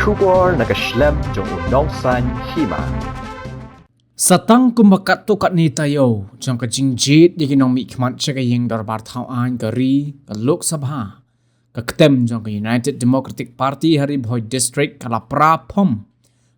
kubor nakaslem jong unongsan hima. Satang kumbakat to kat ni tayo jong ka jingjit di kinong mi khmat cha ka yeng darbar thau an ka ri ka Lok Sabha ka ktem jong ka United Democratic Party hari Bhoi District kala pra phom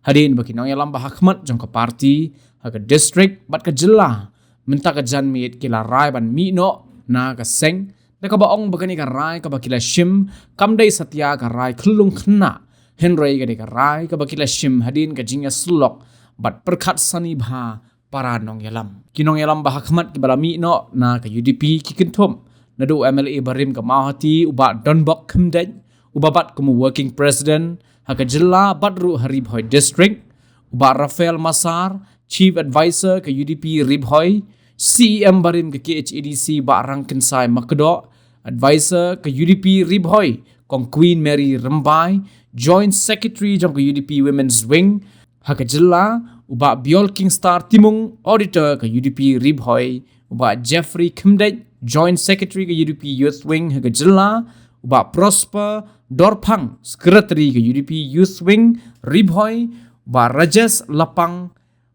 hadin ba kinong yalam ba khmat jong ka party ha ka district bat ka jilla minta ka jan mit kila rai ban mi no na ka seng da ka baong ba kani ka rai ka ba kila shim kam dai satya ka rai khlung khna henrei ka de ka rai ka ba kila shim hadin ka jinga slok bat perkat sani bha para nong yalam kinong yalam bah khmat ki balami no na ka UDP ki kinthom na do MLA barim ka mahati uba donbok khmdej uba bat kumu working president ha ka jilla badru hari Bhoi district uba Rafael Masar chief advisor ka UDP Ribhoi CEM barim ka KHADC ba rangkin sai makdo advisor ka UDP Ribhoi kong Queen Mary Rambai joint secretary jong ka UDP women's wing Haka jilla uba Biol Kingstar Timung auditor ke UDP Ribhoi uba Jeffrey Khmdej joint secretary ke UDP Youth Wing haka jilla uba Prosper Dorphang secretary ke UDP Youth Wing Ribhoi uba Rajesh Lapang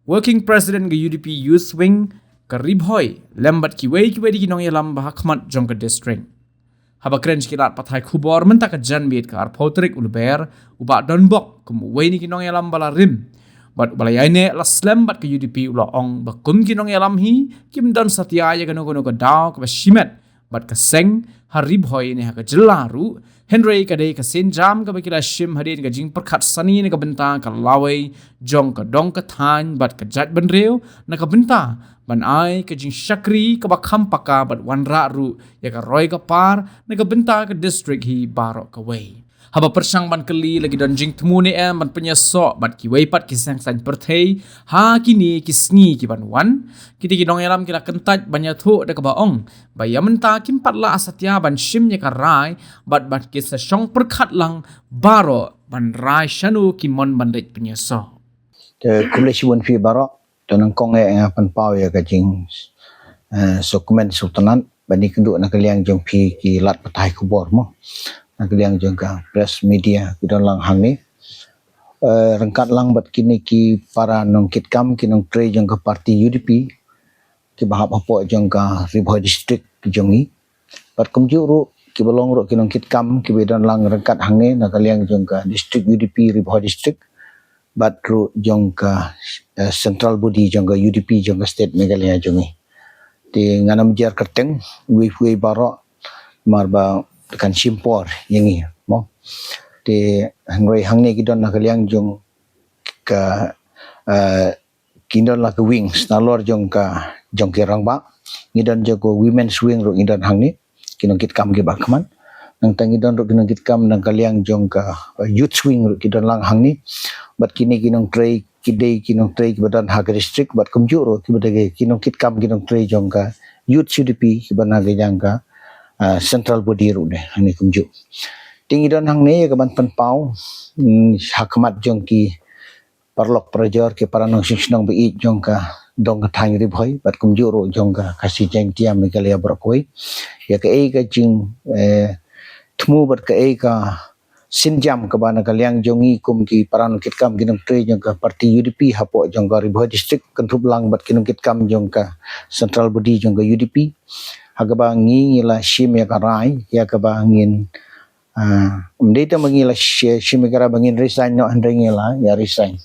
working president ke UDP Youth Wing ke Ribhoi lembat kiwei di kinong yalam bah khmat jong ke district haba kren kilat pathai khubor menta ka janbit ka arpotrik ulber uba donbok kum wei ni kinong yalam bala rim bat balayane la slam bat ka UDP ula ong ba kum kinong yalam hi kim dan satya ya kano ka daw ka shimet bat ka seng harib hoi ne ha ka jelaru henry ka dei ka senjam ka bakila shim hadin ka jing perkhat sani ne ka benta ka lawai jong ka dong ka than bat ka jat banreu na ka benta ban ai ka jing shakri ka bakham paka bat wanra ru ya ka roi ka par na ka benta ka district hi barok ka wei haba persang ban keli lagi don jing temu ni ban penyesok bat ki wei pat ki sang san perthei ha kini ki sngi ki ban wan kiti ki dong yalam kila kentat banya thu de ka baong baya menta kim pat la asatya ban shim nya ka rai bat ki sa shong perkhat lang baro ban rai shanu ki mon ban dei penyesok the kumlesi won fi baro tonang kong e pan pau ya ka jing dokumen sultanan bani kendu na kaliang jong pi ki lat patai kubor mo na kaliang jong ka press media ki don lang hang ni rangkat lang bat kini ki para nong kitkam ki nong tre jong ka parti UDP ki bahap apo jong ka Ribhoi district ki jong ni bat kumju ru ki bolong ru ki nong kitkam ki bedon lang rangkat hang ni na kaliang jong ka district UDP Ribhoi district bat ru jong ka central body jong ka UDP jong ka state Meghalaya jong ni ti nganam jar kerteng wi baro marba kan simpor yangi mo ti hangrei hangne kidon na kaliang jong ka kindon la ka wings na lor jong ki rangba ngidon jago women's wing ro ngidon hangni kinong kitkam ki bakman nang tangidon ro kinong kitkam nang kaliang jong ka youth wing ro kidon lang hangni bat kini kinong tray kidei kinong tray kibadan ha district bat kumju ro kibadage kinong kitkam kinong tray jong ka youth UDP kibanaga jang ka central body ru de hani kumju tingi don hang ne ka ban pan pau hakmat jong ki parlok prajor ke paranong singnong bi jong ka dong ka thang ri bhoi bat kumju ru jong ka kasi jeng tiam Meghalaya brokoi ya ka e ka jing thmu bat ka e ka sinjam ka bana kaliang jongi kum ki paranong kitkam kinong tre jong ka parti UDP hapo jong ka Ribhoi district kanthub lang bat kinong kitkam jong ka central body jong ka UDP hagaba ngila shim ya karai ya kaba ngin umdeta mangila shim kara bangin resign no andre ngila ya resign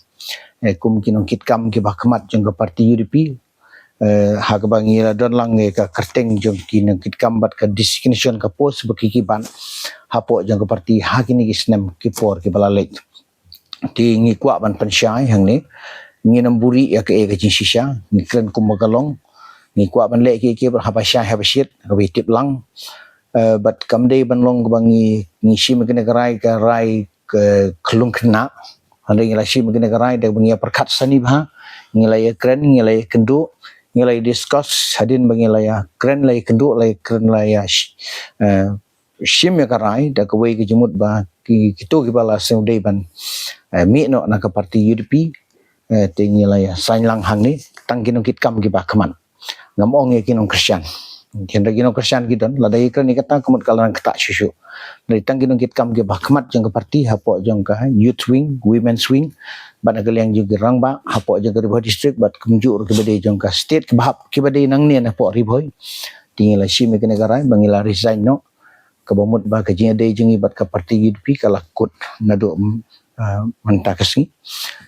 kum kinong kitkam ki bakmat jong ka parti UDP hagaba ngila don lang ka kerteng jong kinong kitkam bat ka designation ka post bakikiban hapo jong ka parti hakini kisnem kipor ki balalek ti ngi kwa ban pensyai hang ni ngi namburi ya ka e ka jinsisha ngi kren kum magalong ni kwa ban le ki habasya habashit witip lang bat kamdei ban long bangi ni shim kene garai ka rai ke klung kena hande ngila shim kene garai da bangi perkat sani bha ngila ya kren ngila ya kendu ngila ya discuss hadin bangi la ya kren la ya kendu la ya kren la ya shim ya garai da kawai ke jemut ba ki kitu ki bala semdei ban mi no na ka parti UDP te ngila ya sain lang hang ni tang kinong kitkam ki ba kaman ngamong ye kinong Christian Kenda ginong Kristian gidon ladai ikran ni kata kumut kalan ketak syusyu. Dari tang ginong kit kam ke bahkamat jang ke parti hapo jang ka youth wing, women's wing, bat agaliang jang gerang ba hapo jang ke Riboi district bat kumjur ke bade jang ka state ke bahap ke bade nang ni hapo Riboi. Tinggal si me ke negara bangila resign no ke bomut ba ke jing ade jang bat ke parti UDP kala kut nadu mentah kesni.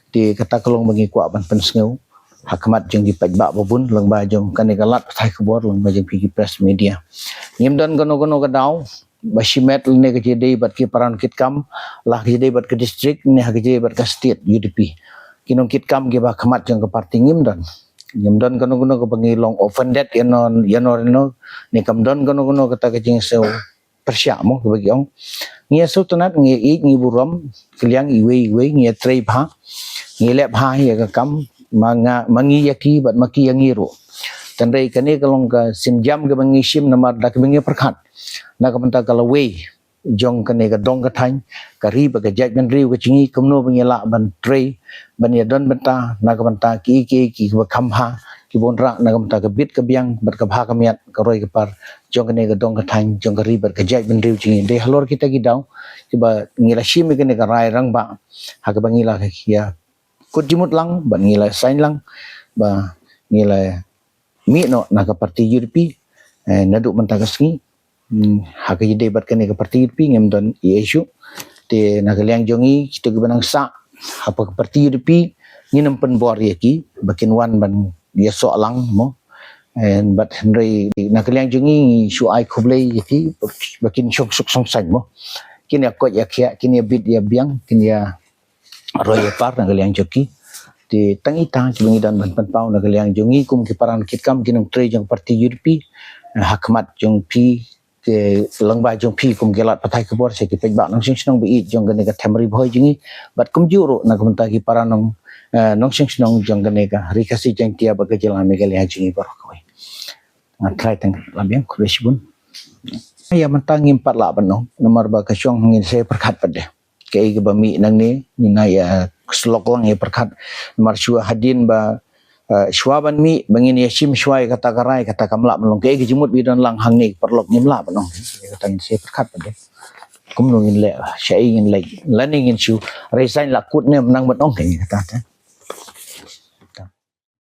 Di kata kelong bagi kuat ban pensengau hakamat jeng di pajbak babun lang ba jong kanegalat thai kebor lang ba jeng pigi press media ngim dan gono gadau ba shimet ne ke jede bat ki paran kit kam lah ke jede bat ke district ne ha ke jede bat ke state UDP kinong kit kam ge ba khamat jeng ke parti ngim dan gono ke bangi long offended yanon no ne kam dan gono kata ke jeng so persya mo ke bagi ong ngia sultanat ngia i ngi buram keliang iwe ngia trei bha ngia lep ha ya ke kam mangi yaki bat maki yang iru tandai kane kalong ka sinjam ke bangi sim namar dak bangi perkhat na ka menta kala we jong kane ka dong ka thain ka ri ba ka jaj ban riu ka chingi kamno bangi la ban trei ban ya don benta na ka menta ki ba khamha ki bonra na ka menta ka bit ka biang bat ka bha ka miat ka roi ka par jong kane ka dong ka thain jong ka ri ba ka jaj ban riu chingi de halor kita gi daw ki ba ngila sim kane ka rai rang ba ha ka bangi la ka kia kut jimut lang ban ngila sign lang ba ngila mi no na ka parti UDP nadu menta kasngi ha ka jide bat kane ka parti UDP ngem don issue te na ka liang jongi kita banang sa apa ka parti UDP nginam pen bor yaki bakin wan ban dia so lang mo and but henry na ka liang jongi shu ai khoblei yaki bakin sok song san mo kini akot yakya kini bit ya biang kini ya roy par na galiang joki di tangita kibingi dan ban pau na galiang jongi kum ki paran kit kam kinong tre jong parti UDP hakmat jong pi ke langba jong pi kum gelat patai kebor se ki pejbak nang sing snong bi jong gane ka temri bhoi jingi bat kum juro na kum ta ki paran nong sing snong jong gane ka rikasi jang tia ba gejela me galiang jingi bar koi try tang lambiang kulesbun ya mentang impat la banong nomor ba ka syong ngin se perkhat pade kay ba mi nang ni na ya slok lang ya perkat mar shua hadin ba shua ban mi bangin ya sim shua kata karai kata kamla melong kay gijimut bidan lang hang ni perlok nyemla banong kata se perkat pade kum nungin le syai ngin le laning in shu resign lakut ne menang banong kay kata